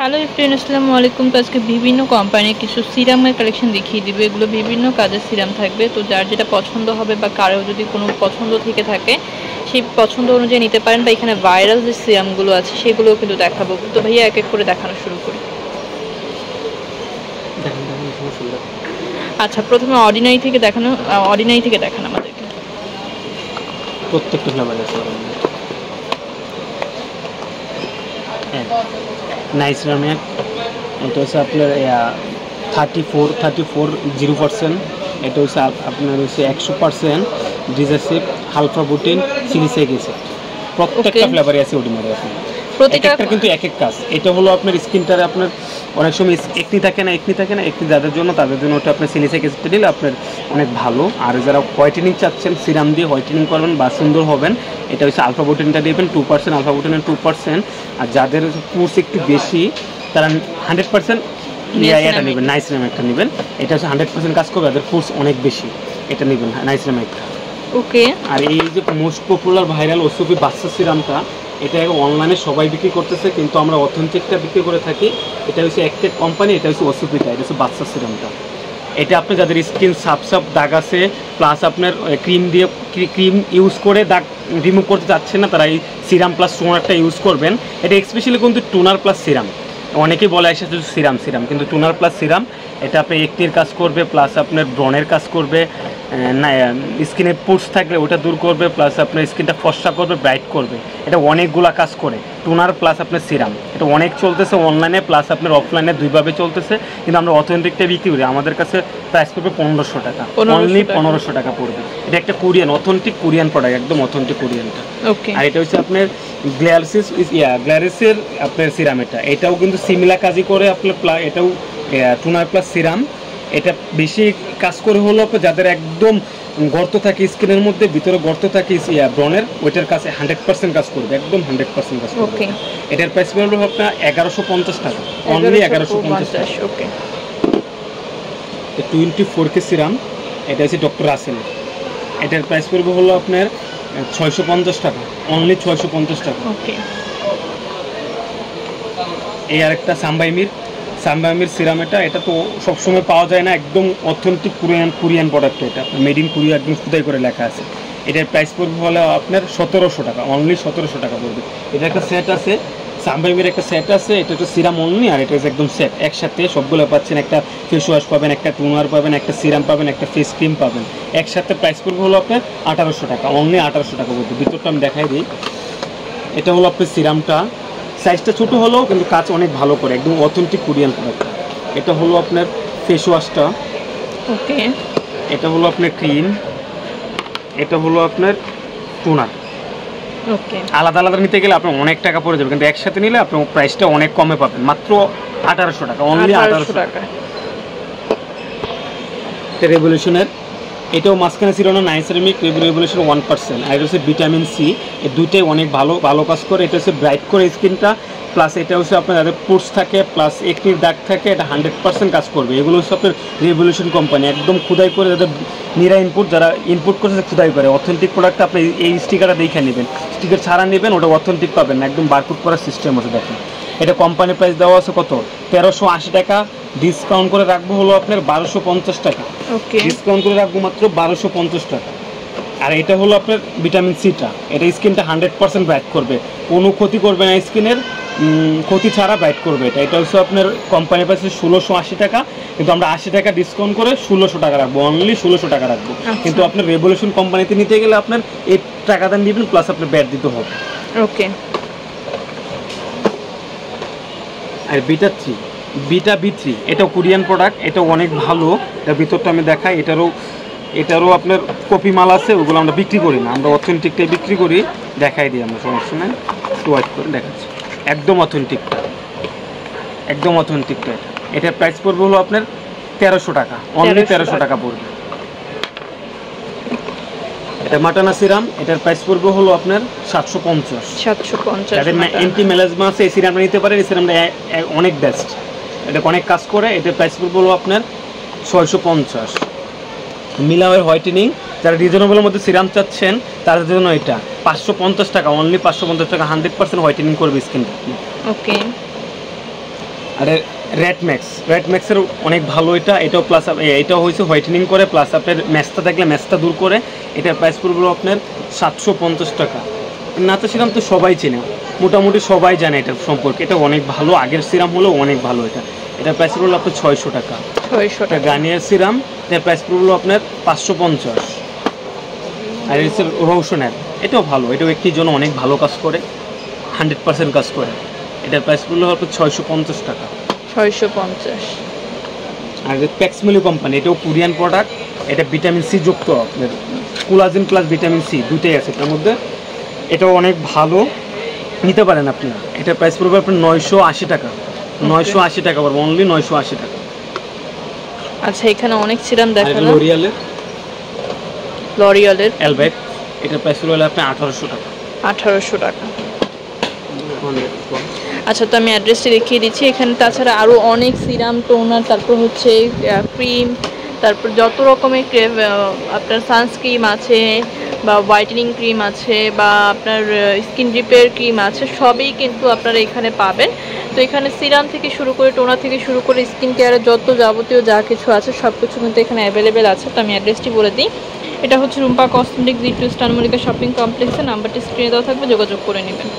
Hello everyone, আসসালামু আলাইকুম। তো আজকে বিভিন্ন কোম্পানির কিছু সিরামের কালেকশন দেখিয়ে দিবে। এগুলো বিভিন্ন কাজের সিরাম থাকবে, তো যার যেটা পছন্দ হবে বা কারো যদি কোনো পছন্দ থেকে থাকে সেই পছন্দ অনুযায়ী নিতে পারেন। বা এখানে ভাইরাল যে সিরামগুলো আছে সেগুলোও কিন্তু দেখাবো। তো ভাইয়া এক এক করে দেখানো শুরু করি। আচ্ছা, প্রথমে অর্ডিনারি থেকে দেখানো আমাদেরকে প্রত্যেকটা ফ্লেভার আছে। নাইস রামের এটা হচ্ছে আপনার 34 0%। এটা হচ্ছে আপনার হচ্ছে 100% ডিজাসিভ হালফা বুটিন সিলিসাইক অ্যাসিড। প্রত্যেকটা ফ্লেভারই আছে অর্ডিনারি। প্রত্যেকটা কিন্তু এক এক কাজ। এটা হলো আপনার স্কিনটারে আপনার অনেক সময় একনি থাকে না একনি যাদের জন্য তাদের জন্য ওটা আপনার সিলিসাইক অ্যাসিডটা দিলে আপনার অনেক ভালো। আর যারা হোয়াইটেনিং চাচ্ছেন সিরাম দিয়ে হোয়াইটেনিং করবেন বা সুন্দর হবেন, এটা হচ্ছে আলফা বুটিনটা দিবেন 2%, আলফা বুটিনের 2%। আর যাদের কোর্স একটু বেশি তারা 100% এটা নেবেন, নাইস রাম একটা নেবেন। এটা হচ্ছে 100% কাজ করবে, যাদের কোর্স অনেক বেশি এটা নেবেন নাইস রাম একটা। ওকে। আর এই যে মোস্ট পপুলার ভাইরাল ওসুপি বাচ্চা সিরামটা, এটা অনলাইনে সবাই বিক্রি করতেছে, কিন্তু আমরা অথেন্টিকটা বিক্রি করে থাকি। এটা হচ্ছে একটা কোম্পানি, এটা হচ্ছে ওসুপিটা, এটা হচ্ছে বাচ্চা সিরামটা। এটা আপনি যাদের স্কিন সাপ দাগ আছে প্লাস আপনার ক্রিম ইউজ করে দাগ রিমুভ করতে চাচ্ছেন না, তারা এই সিরাম প্লাস টোনারটা ইউজ করবেন। এটা স্পেশালি কিন্তু টোনার প্লাস সিরাম। অনেকেই বলে আসে শুধু সিরাম কিন্তু টোনার প্লাস সিরাম। এটা আপনি একটির কাজ করবে প্লাস আপনার ব্রণের কাজ করবে, না স্কিনে পুটস থাকলে ওটা দূর করবে, প্লাস আপনার স্কিনটা ফর্সা করবে, ব্রাইট করবে। এটা অনেকগুলা কাজ করে টোনার প্লাস আপনার সিরাম। এটা অনেক চলতেছে অনলাইনে প্লাস আপনার অফলাইনে দুইভাবে চলতেছে, কিন্তু আমরা অথেন্টিকটা বিক্রি করি। আমাদের কাছে প্রাইস পড়বে 1500 টাকা, অনলি 1500 টাকা পড়বে। এটা একটা কোরিয়ান অথেন্টিক কোরিয়ান প্রোডাক্ট, একদম অথেন্টিক কোরিয়ানটা। আর এটা হচ্ছে আপনার গ্ল্যারিসের আপনার সিরাম। এটাও কিন্তু সিমিলার কাজই করে আপনার, এটাও টোনার প্লাস সিরাম। এটা বেশি কাজ করে হলো যাদের একদম গর্ত থাকে স্কিনের মধ্যে, ভিতরে গর্ত থাকে ব্রণের, ওইটার কাছে 100% কাজ করবে, একদম 100% কাজ করবে। এটার প্রাইস পড়বে আপনার 1150 টাকা, অনলি 1150 টাকা। 24K সিরাম, এটা হচ্ছে ডক্টর রাসেল। এটার প্রাইস পড়বে হলো আপনার 650 টাকা, অনলি 650 টাকা। এই আরেকটা সাম্বাইমির সিরাম। এটা তো সবসময় পাওয়া যায় না, একদম অথেন্টিক কোরিয়ান প্রোডাক্ট। এটা মেড ইন কোরিয়া, একদম খুদাই করে লেখা আছে। এটার প্রাইস পড়বে হলো আপনার 1700 টাকা, অনলি 1700 টাকা পড়বে। এটা একটা সেট আছে, সাম্বাইমির একটা সেট আছে। এটা হচ্ছে সিরাম অনলি, আর এটা হচ্ছে একদম সেট একসাথে সবগুলো পাচ্ছেন। একটা ফেস ওয়াশ পাবেন, একটা টোনার পাবেন, একটা সিরাম পাবেন, একটা ফেস ক্রিম পাবেন, একসাথে প্রাইস পড়বে হলো আপনার 1800 টাকা, অনলি 1800 টাকা পড়বে। ভিতরটা আমি দেখাই দিই। এটা হলো আপনার সিরামটা, সাইজটা ছোটো হলেও কিন্তু কাজ অনেক ভালো করে, একদম অথেন্টিক কোরিয়ান প্রোডাক্ট। এটা হলো আপনার ফেস ওয়াশটা। ওকে। এটা হলো আপনার ক্রিম, এটা হলো আপনার টোনার। ওকে। আলাদা আলাদা নিতে গেলে আপনার অনেক টাকা পড়ে যাবে, কিন্তু একসাথে নিলে আপনার প্রাইসটা অনেক কমে পাবেন, মাত্র 1800 টাকা, অনলি 1800 টাকা। এটা রেভলিউশনের, এটাও মাঝখানে ছিল না নাইসেরামিক রেভলিউশন 1%। আর এটা হচ্ছে ভিটামিন সি। এই দুইটাই অনেক ভালো কাজ করে। এটা হচ্ছে ব্রাইট করে স্কিনটা, প্লাস এটা হচ্ছে আপনার যাদের পোর্স থাকে প্লাস একটির দাগ থাকে, এটা 100% কাজ করবে। এগুলো হচ্ছে আপনার রেভলিউশন কোম্পানি, একদম খুদাই করে, যাদের যারা ইনপুট করছে খুদাই করে। অথেন্টিক প্রোডাক্টটা আপনি এই স্টিকারটা দেখে নেবেন, স্টিকার ছাড়া নেবেন ওটা অথেন্টিক পাবেন না, একদম বারকোড করার সিস্টেম আছে। দেখেন এটা কোম্পানির প্রাইস দেওয়া আছে কত, 1380 টাকা। ডিসকাউন্ট করে রাখবো হলো আপনার 1250 টাকা। ওকে। ডিসকাউন্ট করে রাখবো মাত্র 1250 টাকা। আর এটা হলো আপনার ভিটামিন সিটা, এটা স্কিনটা 100% ব্রাইট করবে, কোনো ক্ষতি করবে না স্কিনের, ক্ষতি ছাড়া ব্রাইট করবে। এটা হচ্ছে আপনার কোম্পানির প্রাইস 1680 টাকা, কিন্তু আমরা 80 টাকা ডিসকাউন্ট করে 1600 টাকা রাখবো, অনলি 1600 টাকা রাখবো। কিন্তু আপনার রেভলিউশন কোম্পানিতে নিতে গেলে আপনার 8 টাকা দাম দিবেন, প্লাস আপনার ব্যাট দিতে হবে। ওকে। আর বিটা বি3, এটাও কোরিয়ান প্রোডাক্ট, এটাও অনেক ভালো। এটার ভিতরটা আমি দেখাই। এটারও আপনার কপি মাল আছে, ওগুলো আমরা বিক্রি করি না, আমরা অথেন্টিকটাই বিক্রি করি। দেখাই দিই আমরা, সমস্যা নেই, একটু ওয়াইট করে দেখাচ্ছি। একদম অথেন্টিকটা। এটার প্রাইস পড়বে হলো আপনার 1300 টাকা, অনলি 1300 টাকা পড়বে। এটা মাটানা সিরাম, এটার প্রাইস পড়বে হলো আপনার 750। যাদের অ্যান্টি মেলাজমা আছে এই সিরামটা নিতে পারেন, এই সিরামটা অনেক বেস্ট, এটা অনেক কাজ করে। এটার প্রাইস পড়বে হলো আপনার 650। মিলাওয়ের হোয়াইটেনিং, যারা রিজনেবলের মধ্যে সিরাম চাচ্ছেন তাদের জন্য এটা 550 টাকা, অনলি 550 টাকা, 100% হোয়াইটেনিং করবে স্কিনটা। ওকে। আর রেড ম্যাক্সের অনেক ভালো এটাও প্লাস এটাও হয়েছে হোয়াইটেনিং করে, প্লাস আপনার ম্যাচটা থাকলে ম্যাচটা দূর করে। এটার প্রাইস পড়বে আপনার 750 টাকা। নাতা সিরাম তো সবাই চেনে, মোটামুটি সবাই জানে এটার সম্পর্কে। এটা অনেক ভালো, আগের সিরাম হলো অনেক ভালো। এটার প্রাইস পড়লো আপনার 600 টাকা। 600 টাকা। গার্নিয়ার সিরাম এটার প্রাইস পড়লো আপনার 550। আর হচ্ছে রৌশনের, এটাও ভালো, এটাও একটির জন্য অনেক ভালো কাজ করে, 100% কাজ করে। এটার প্রাইস পড়লো আপনার 650 টাকা। 650। আর প্যাক্সমিলি কোম্পানি, এটাও কোরিয়ান প্রোডাক্ট। এটা ভিটামিন সি যুক্ত, আপনার কোলাজেন প্লাস ভিটামিন সি দুইটাই আছে এটার মধ্যে। এটাও অনেক ভালো, নিতে পারেন আপনারা। এটার প্রাইস পড়বে আপনার 980 টাকা। 980 টাকা পড়বে, অনলি 980 টাকা। আচ্ছা, এখানে অনেক সিরাম দেখালাম। লরিয়ালের এলবেক, এটার প্রাইস হলো আপনার 1800 টাকা। 1800 টাকা। আচ্ছা, তো আমি অ্যাড্রেসটি দেখিয়ে দিচ্ছি। এখানে তাছাড়া আরও অনেক সিরাম, টোনার, তারপর হচ্ছে ক্রিম, তারপর যত রকমের আপনার সানস্ক্রিম আছে বা হোয়াইটেনিং ক্রিম আছে বা আপনার স্কিন রিপেয়ার ক্রিম আছে, সবই কিন্তু আপনারা এখানে পাবেন। তো এখানে সিরাম থেকে শুরু করে, টোনার থেকে শুরু করে, স্কিন কেয়ারের যত যাবতীয় যা কিছু আছে সব কিছু কিন্তু এখানে অ্যাভেলেবেল আছে। তো আমি অ্যাড্রেসটি বলে দিই। এটা হচ্ছে রুম্পা কসমেটিক্স, জি2 স্টার মল্লিকা শপিং কমপ্লেক্সের। নাম্বারটি স্ক্রিনে দেওয়া থাকবে, যোগাযোগ করে নেবেন।